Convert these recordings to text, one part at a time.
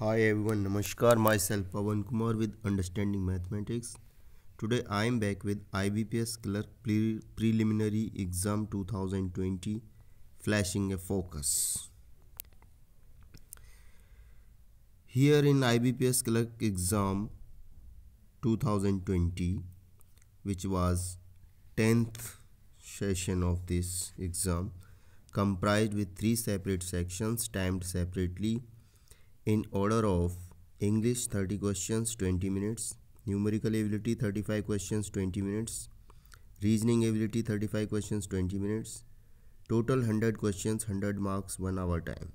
Hi everyone, Namaskar. Myself Pawan Kumar with Understanding Mathematics. Today I am back with IBPS Clerk Preliminary Exam 2020 Flashing a Focus. Here in IBPS Clerk Exam 2020, which was 10th session of this exam, comprised with 3 separate sections timed separately in order of English 30 questions 20 minutes, numerical ability 35 questions 20 minutes, reasoning ability 35 questions 20 minutes, total 100 questions 100 marks 1 hour time.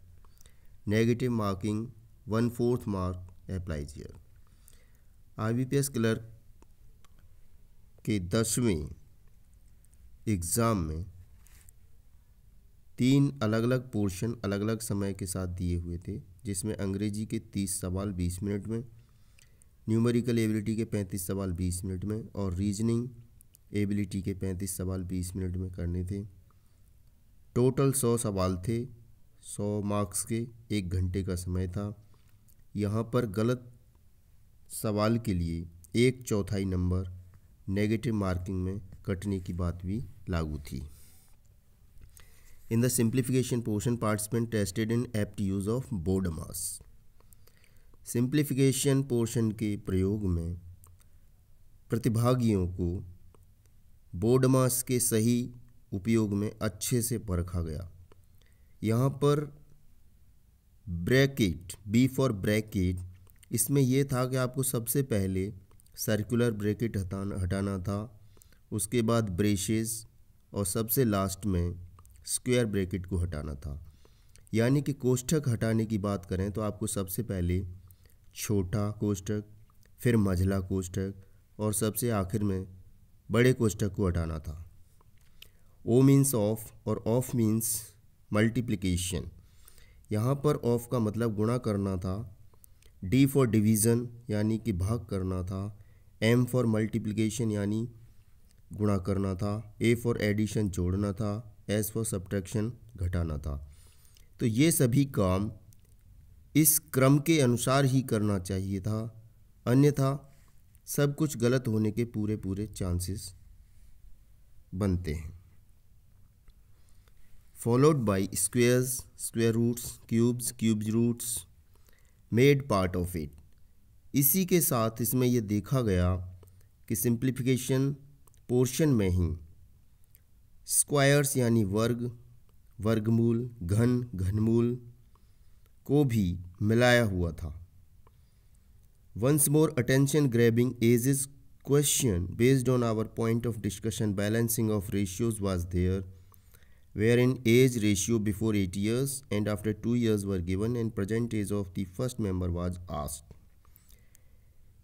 Negative marking 1/4 mark applies here. IBPS clerk के 10वें exam में 3 अलग अलग portion अलग अलग समय के साथ दिए हुए थे, जिसमें अंग्रेजी के 30 सवाल 20 मिनट में, न्यूमेरिकल एबिलिटी के 35 सवाल 20 मिनट में और रीजनिंग एबिलिटी के 35 सवाल 20 मिनट में करने थे। टोटल 100 सवाल थे, 100 मार्क्स के, 1 घंटे का समय था। यहाँ पर गलत सवाल के लिए 1/4 नंबर नेगेटिव मार्किंग में कटने की बात भी लागू थी। In the simplification portion, participant tested in apt use of BODMAS. Simplification portion के प्रयोग में प्रतिभागियों को BODMAS के सही उपयोग में अच्छे से परखा गया। यहाँ पर ब्रैकेट, B फॉर ब्रैकेट, इसमें यह था कि आपको सबसे पहले सर्कुलर ब्रैकेट हटाना था, उसके बाद ब्रेसेस और सबसे लास्ट में स्क्वायर ब्रैकेट को हटाना था। यानी कि कोष्ठक हटाने की बात करें तो आपको सबसे पहले छोटा कोष्ठक, फिर मझला कोष्ठक और सबसे आखिर में बड़े कोष्ठक को हटाना था। ओ मीन्स ऑफ और ऑफ मीन्स मल्टीप्लिकेशन। यहाँ पर ऑफ का मतलब गुणा करना था, डी फॉर डिवीज़न यानी कि भाग करना था, एम फॉर मल्टीप्लिकेशन यानी गुणा करना था, ए फॉर एडिशन जोड़ना था, एस फॉर सब्ट्रैक्शन घटाना था। तो ये सभी काम इस क्रम के अनुसार ही करना चाहिए था, अन्यथा सब कुछ गलत होने के पूरे चांसेस बनते हैं। Followed by squares, square roots, cubes, cube roots, made part of it. इसी के साथ इसमें यह देखा गया कि सिंप्लीफिकेशन पोर्शन में ही स्क्वायर्स यानी वर्ग, वर्गमूल, घन, घनमूल को भी मिलाया हुआ था। Once more attention grabbing ages question based on our point of discussion balancing of ratios was there, where in age ratio before 8 years and after 2 years were given and present age of the first member was asked।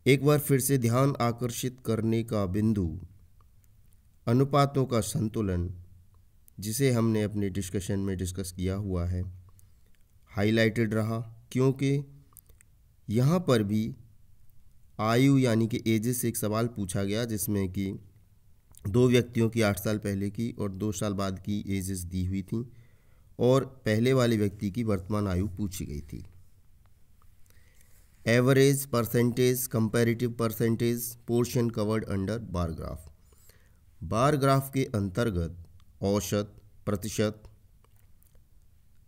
एक बार फिर से ध्यान आकर्षित करने का बिंदु अनुपातों का संतुलन, जिसे हमने अपने डिस्कशन में डिस्कस किया हुआ है, हाईलाइटेड रहा, क्योंकि यहाँ पर भी आयु यानी कि एजेस से एक सवाल पूछा गया, जिसमें कि 2 व्यक्तियों की 8 साल पहले की और 2 साल बाद की एजेस दी हुई थी और पहले वाले व्यक्ति की वर्तमान आयु पूछी गई थी। Average, percentage, comparative percentage, portion covered under bar graph. Bar graph के अंतर्गत औसत, प्रतिशत,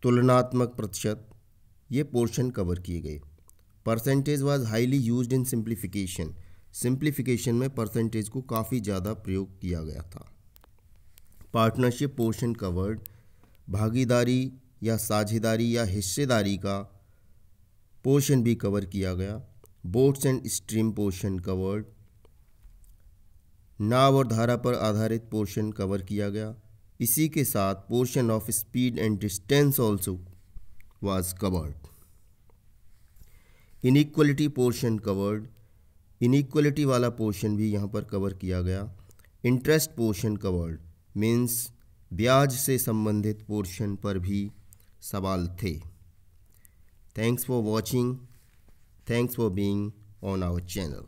तुलनात्मक प्रतिशत, ये पोर्शन कवर किए गए। Percentage was highly used in simplification. Simplification में परसेंटेज को काफ़ी ज़्यादा प्रयोग किया गया था। पार्टनरशिप पोर्शन कवर्ड, भागीदारी या साझेदारी या हिस्सेदारी का पोर्शन भी कवर किया गया। Boats and stream portion covered, नाव और धारा पर आधारित पोर्शन कवर किया गया। इसी के साथ portion of speed and distance also was covered. Inequality portion covered, inequality वाला पोर्शन भी यहाँ पर कवर किया गया। इंटरेस्ट पोर्शन कवर्ड मीन्स ब्याज से संबंधित पोर्शन पर भी सवाल थे। Thanks for watching, thanks for being on our channel.